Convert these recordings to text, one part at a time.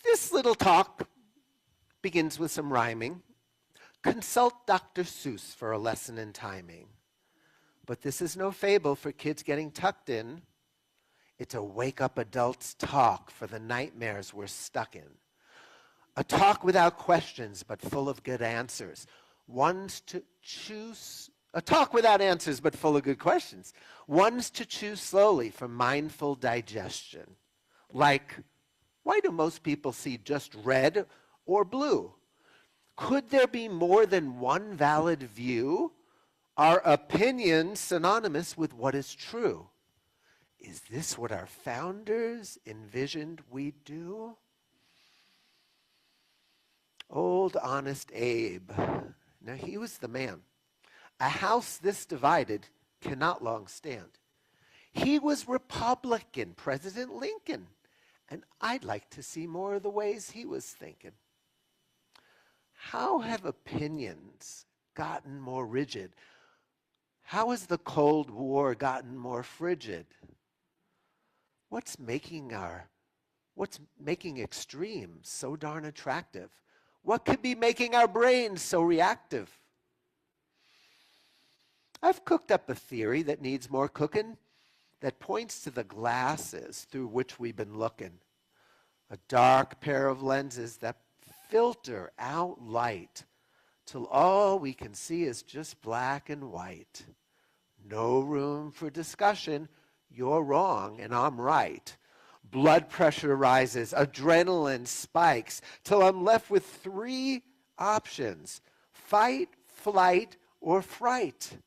This little talk begins with some rhyming. Consult Dr. Seuss for a lesson in timing. But this is no fable for kids getting tucked in. It's a wake-up adults talk for the nightmares we're stuck in. A talk without questions, but full of good answers. A talk without answers, but full of good questions. Ones to choose slowly for mindful digestion. Like, why do most people see just red or blue? Could there be more than one valid view? Are opinions synonymous with what is true? Is this what our founders envisioned we'd do? Old Honest Abe. Now he was the man. A house this divided cannot long stand. He was Republican, President Lincoln, and I'd like to see more of the ways he was thinking. How have opinions gotten more rigid? How has the Cold War gotten more frigid? What's making extremes so darn attractive? What could be making our brains so reactive? I've cooked up a theory that needs more cooking, that points to the glasses through which we've been looking. A dark pair of lenses that filter out light till all we can see is just black and white. No room for discussion. You're wrong and I'm right. Blood pressure rises, adrenaline spikes, till I'm left with three options: fight, flight, or fright.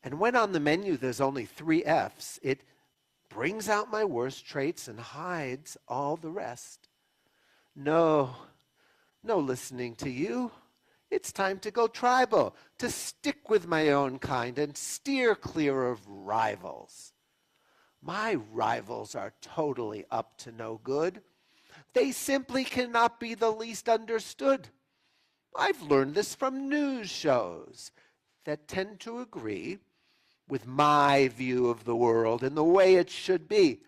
And when on the menu there's only 3 F's, it brings out my worst traits and hides all the rest. No listening to you. It's time to go tribal, to stick with my own kind and steer clear of rivals. My rivals are totally up to no good. They simply cannot be the least understood. I've learned this from news shows that tend to agree with my view of the world and the way it should be.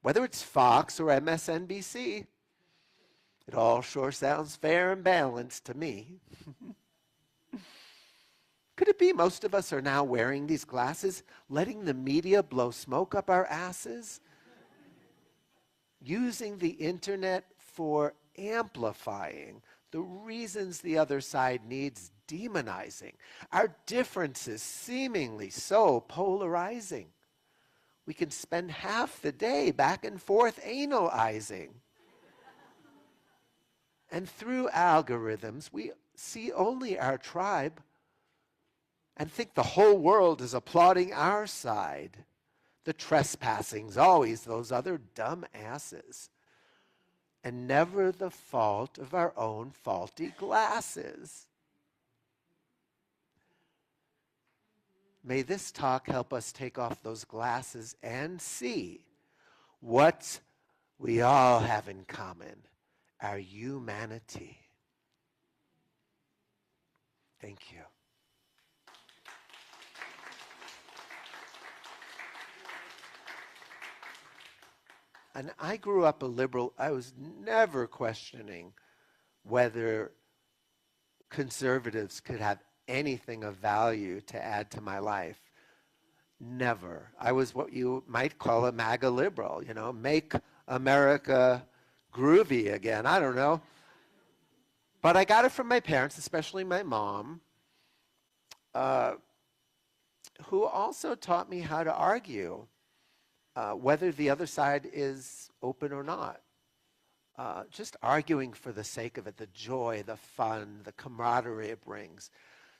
Whether it's Fox or MSNBC, it all sure sounds fair and balanced to me. Could it be most of us are now wearing these glasses, letting the media blow smoke up our asses? Using the internet for amplifying the reasons the other side needs demonizing. Our differences seemingly so polarizing. We can spend half the day back and forth analyzing. And through algorithms, we see only our tribe and think the whole world is applauding our side. The trespassing's always those other dumb asses, and never the fault of our own faulty glasses. May this talk help us take off those glasses and see what we all have in common: our humanity. Thank you. And I grew up a liberal. I was never questioning whether conservatives could have anything of value to add to my life. Never. I was what you might call a MAGA liberal, you know, make America groovy again. I don't know. But I got it from my parents, especially my mom, who also taught me how to argue, whether the other side is open or not. Just arguing for the sake of it, the joy, the fun, the camaraderie it brings.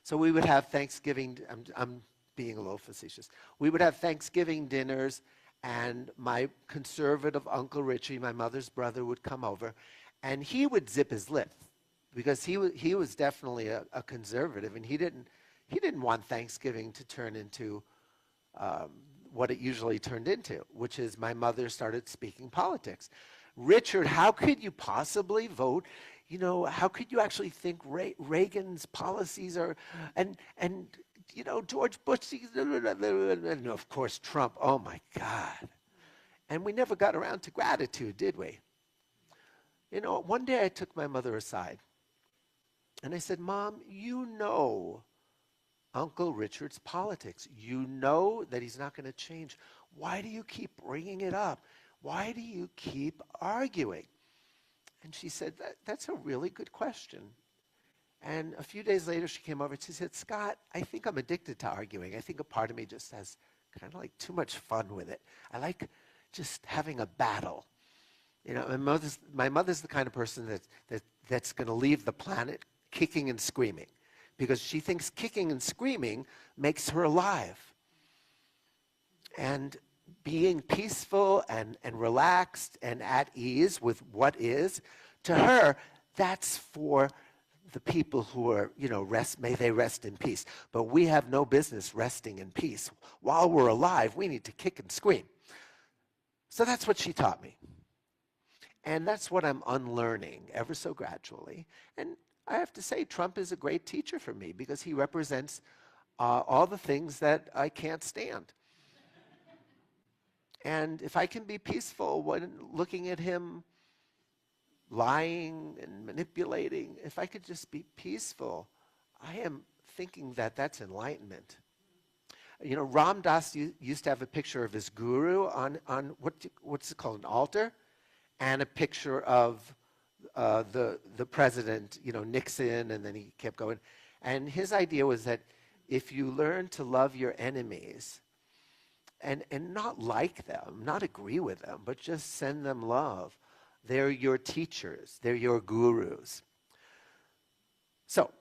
So we would have Thanksgiving, I'm being a little facetious. We would have Thanksgiving dinners, and my conservative Uncle Richie, my mother's brother, would come over, and he would zip his lip because he was definitely a conservative, and he didn't want Thanksgiving to turn into what it usually turned into, which is my mother started speaking politics. Richard, how could you possibly vote? You know, how could you actually think Reagan's policies are, and you know, George Bush, and of course Trump, oh my God. And we never got around to gratitude, did we? You know, one day I took my mother aside and I said, Mom, you know Uncle Richard's politics. You know that he's not going to change. Why do you keep bringing it up? Why do you keep arguing? And she said, that's a really good question. And a few days later, she came over and she said, Scott, I think I'm addicted to arguing. I think a part of me just has kind of like too much fun with it. I like just having a battle. You know, my mother's the kind of person that's going to leave the planet kicking and screaming because she thinks kicking and screaming makes her alive. And being peaceful and relaxed and at ease with what is, to her, that's for the people who are, you know, may they rest in peace. But we have no business resting in peace. While we're alive, we need to kick and scream. So that's what she taught me. And that's what I'm unlearning ever so gradually. And I have to say, Trump is a great teacher for me because he represents all the things that I can't stand. And if I can be peaceful when looking at him lying and manipulating, if I could just be peaceful, I am thinking that that's enlightenment. You know, Ram Dass used to have a picture of his guru on what's it called, an altar, and a picture of the president, you know, Nixon, and then he kept going. And his idea was that if you learn to love your enemies, and not like them, not agree with them, but just send them love, they're your teachers, they're your gurus. So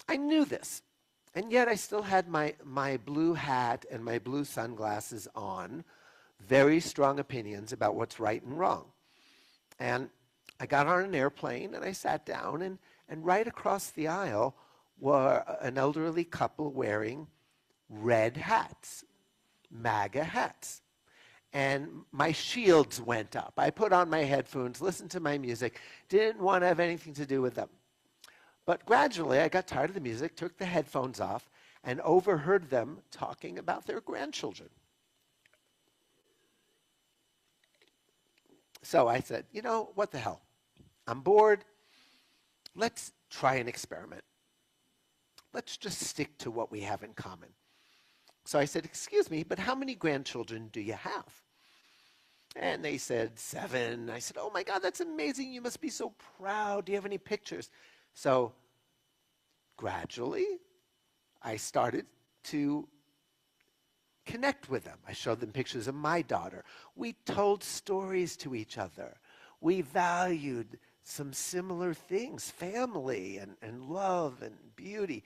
I knew this, and yet I still had my blue hat and my blue sunglasses on, very strong opinions about what's right and wrong. And I got on an airplane and I sat down, and right across the aisle were an elderly couple wearing red hats, MAGA hats. And my shields went up. I put on my headphones, listened to my music, didn't want to have anything to do with them. But gradually I got tired of the music, took the headphones off, and overheard them talking about their grandchildren. So I said, you know, what the hell? I'm bored. Let's try an experiment. Let's just stick to what we have in common. So I said, excuse me, but how many grandchildren do you have? And they said 7. I said, oh my God, that's amazing. You must be so proud. Do you have any pictures? So gradually, I started to connect with them. I showed them pictures of my daughter. We told stories to each other. We valued some similar things, family and love and beauty.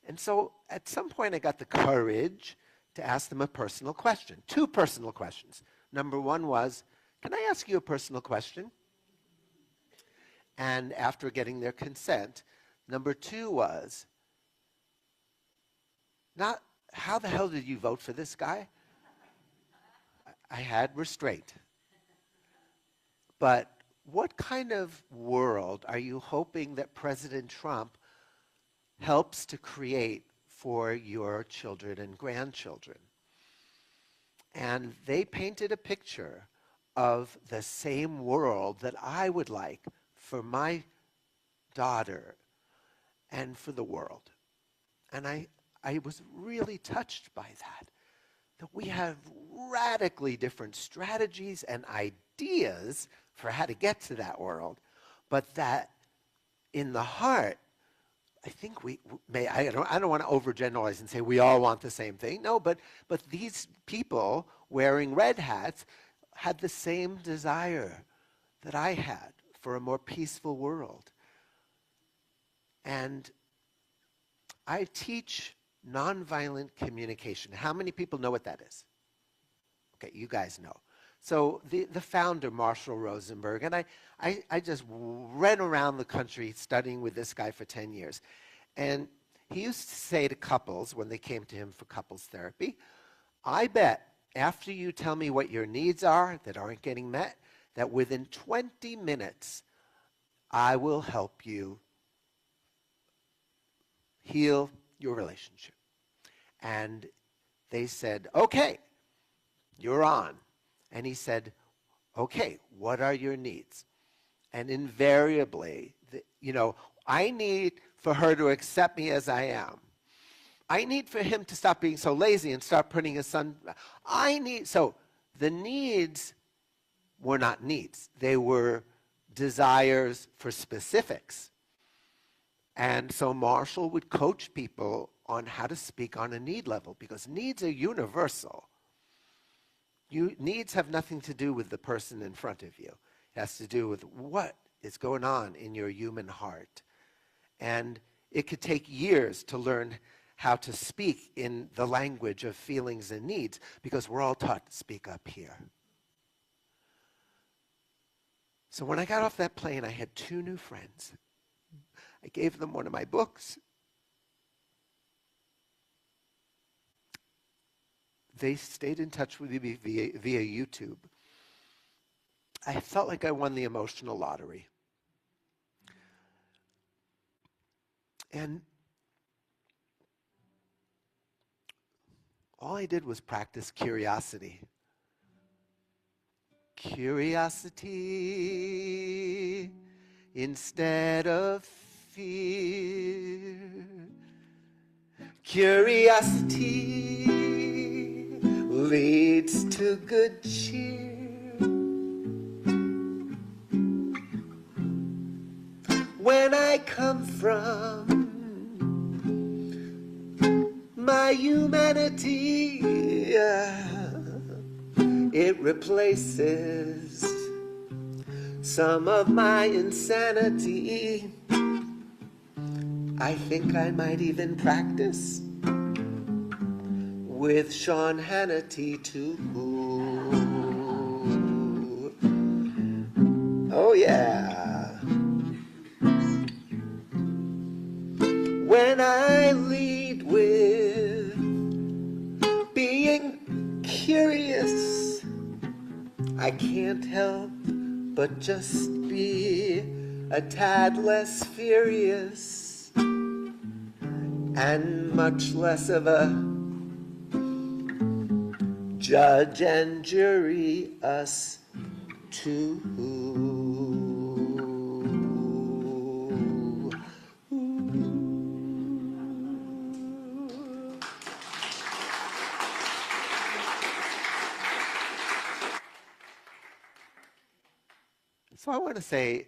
And so at some point I got the courage to ask them a personal question, 2 personal questions. Number 1 was, can I ask you a personal question? And after getting their consent, number 2 was, not how the hell did you vote for this guy? I had restraint. But what kind of world are you hoping that President Trump helps to create for your children and grandchildren? And they painted a picture of the same world that I would like for my daughter and for the world. And I was really touched by that we have radically different strategies and ideas for how to get to that world, but that in the heart, I think we may, I don't want to overgeneralize and say we all want the same thing. No, but these people wearing red hats had the same desire that I had for a more peaceful world. And I teach nonviolent communication. How many people know what that is? Okay, you guys know. So the founder, Marshall Rosenberg, and I just ran around the country studying with this guy for 10 years. And he used to say to couples when they came to him for couples therapy, I bet after you tell me what your needs are that aren't getting met, that within 20 minutes, I will help you heal your relationship. And they said, okay, you're on. And he said, okay, what are your needs? And invariably, I need for her to accept me as I am. I need for him to stop being so lazy and start putting his son. So the needs were not needs. They were desires for specifics. And so Marshall would coach people on how to speak on a need level, because needs are universal. Needs have nothing to do with the person in front of you. It has to do with what is going on in your human heart. And it could take years to learn how to speak in the language of feelings and needs, because we're all taught to speak up here. So when I got off that plane, I had 2 new friends. I gave them one of my books. They stayed in touch with me via YouTube. I felt like I won the emotional lottery. And all I did was practice curiosity. Curiosity instead of fear. Curiosity leads to good cheer. When I come from my humanity, it replaces some of my insanity. I think I might even practice with Sean Hannity too. Oh yeah. When I lead with being curious, I can't help but just be a tad less furious, and much less of a judge and jury us too. So I want to say,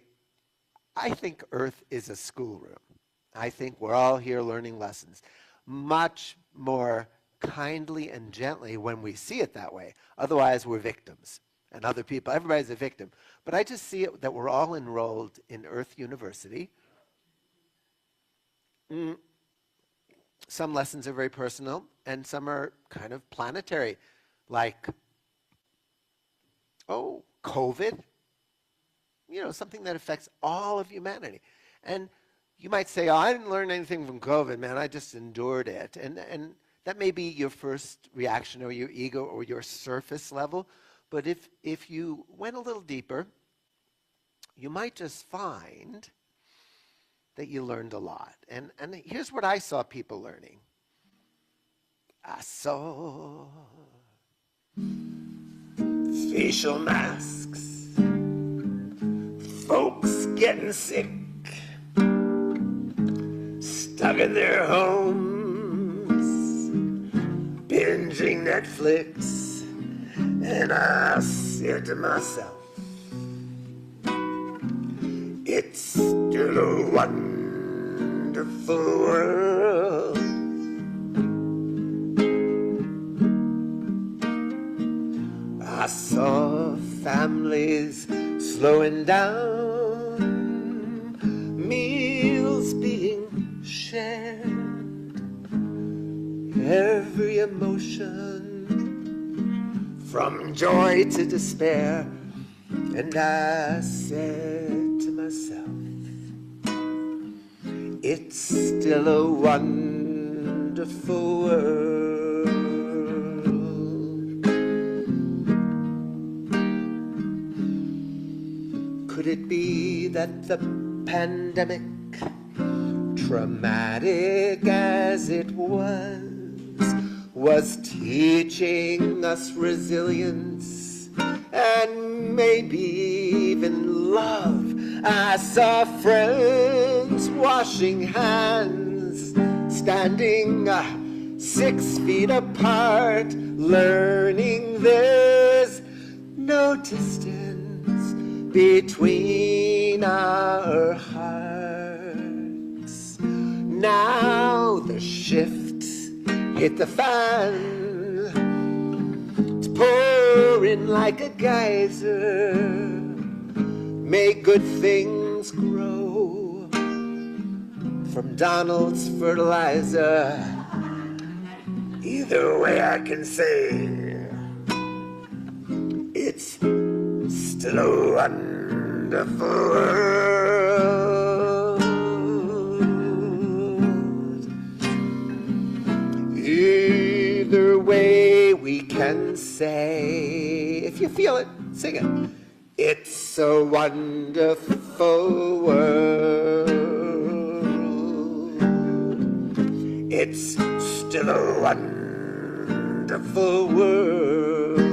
I think Earth is a schoolroom. I think we're all here learning lessons. Much more kindly and gently when we see it that way. Otherwise, we're victims. And other people, everybody's a victim. But I just see it that we're all enrolled in Earth University. Some lessons are very personal, and some are kind of planetary, like, COVID. Something that affects all of humanity. And you might say, I didn't learn anything from COVID, man. I just endured it. And that may be your first reaction, or your ego, or your surface level. But if you went a little deeper, you might just find that you learned a lot. And here's what I saw people learning. I saw facial masks, folks getting sick, stuck in their homes, binging Netflix, and I said to myself, it's still a wonderful world. I saw families slowing down, meals being shared, every emotion from joy to despair. And I said to myself, it's still a wonderful world. Could it be that the pandemic, traumatic as it was teaching us resilience and maybe even love I saw friends washing hands, standing 6 feet apart, learning there's no distance between our hearts. Now the shift hit the fan, it's pouring like a geyser. May good things grow from Donald's fertilizer. Either way I can say, it's still a wonderful world. Either way we can say, if you feel it, sing it. It's a wonderful world. It's still a wonderful world.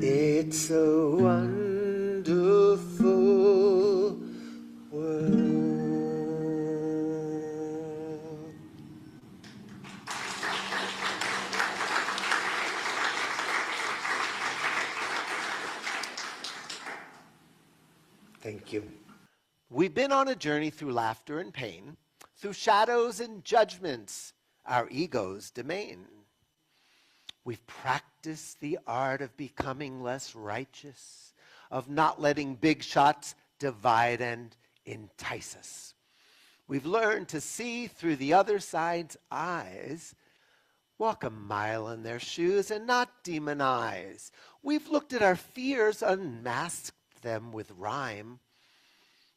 It's a wonderful world. Thank you. We've been on a journey through laughter and pain, through shadows and judgments, our ego's domain. We've practiced the art of becoming less righteous, of not letting big shots divide and entice us. We've learned to see through the other side's eyes, walk a mile in their shoes and not demonize. We've looked at our fears, unmasked them with rhyme,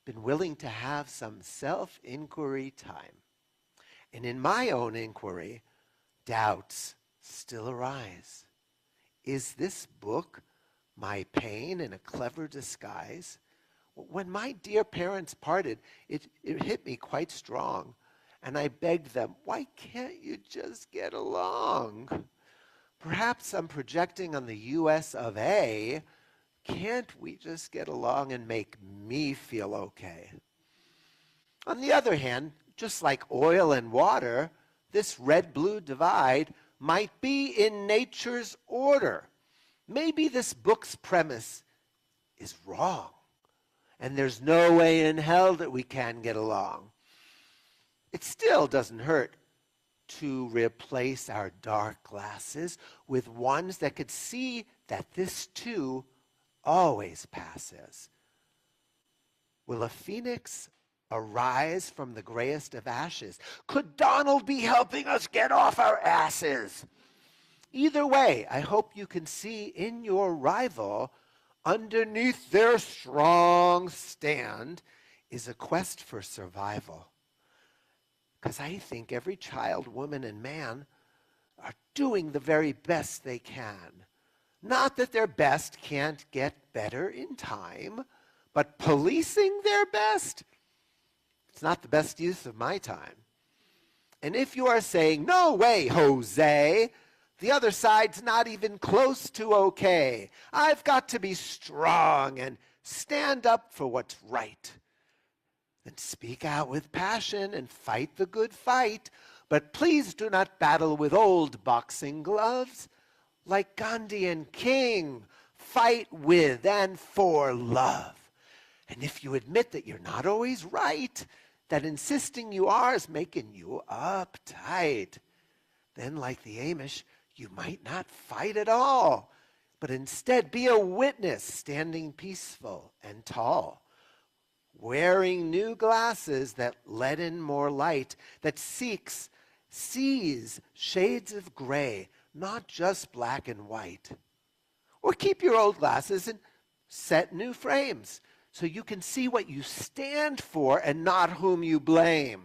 been willing to have some self-inquiry time. And in my own inquiry, doubts still arise. Is this book my pain in a clever disguise? When my dear parents parted, it hit me quite strong. And I begged them, why can't you just get along? Perhaps I'm projecting on the US of A. Can't we just get along and make me feel okay? On the other hand, just like oil and water, this red-blue divide might be in nature's order. Maybe this book's premise is wrong, and there's no way in hell that we can get along. It still doesn't hurt to replace our dark glasses with ones that could see that this too always passes. Will a phoenix arise from the grayest of ashes? Could Donald be helping us get off our asses? Either way, I hope you can see in your rival, underneath their strong stand, is a quest for survival. Because I think every child, woman, and man are doing the very best they can. Not that their best can't get better in time, but policing their best, it's not the best use of my time. And if you are saying, no way, Jose, the other side's not even close to okay. I've got to be strong and stand up for what's right. Then speak out with passion and fight the good fight, but please do not battle with old boxing gloves. Like Gandhi and King, fight with and for love. And if you admit that you're not always right, that insisting you are is making you uptight, then like the Amish, you might not fight at all, but instead be a witness, standing peaceful and tall, wearing new glasses that let in more light, that sees shades of gray, not just black and white. Or keep your old glasses and set new frames so you can see what you stand for and not whom you blame.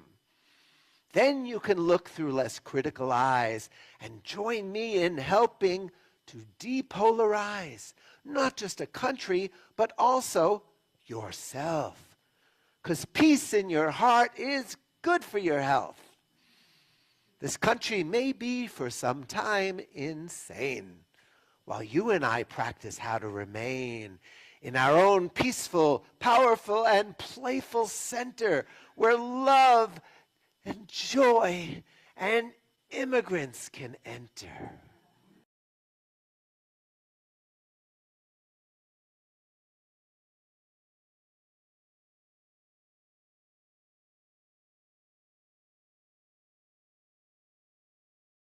Then you can look through less critical eyes and join me in helping to depolarize not just a country, but also yourself. Because peace in your heart is good for your health. This country may be for some time insane, while you and I practice how to remain in our own peaceful, powerful, and playful center where love and joy and immigrants can enter.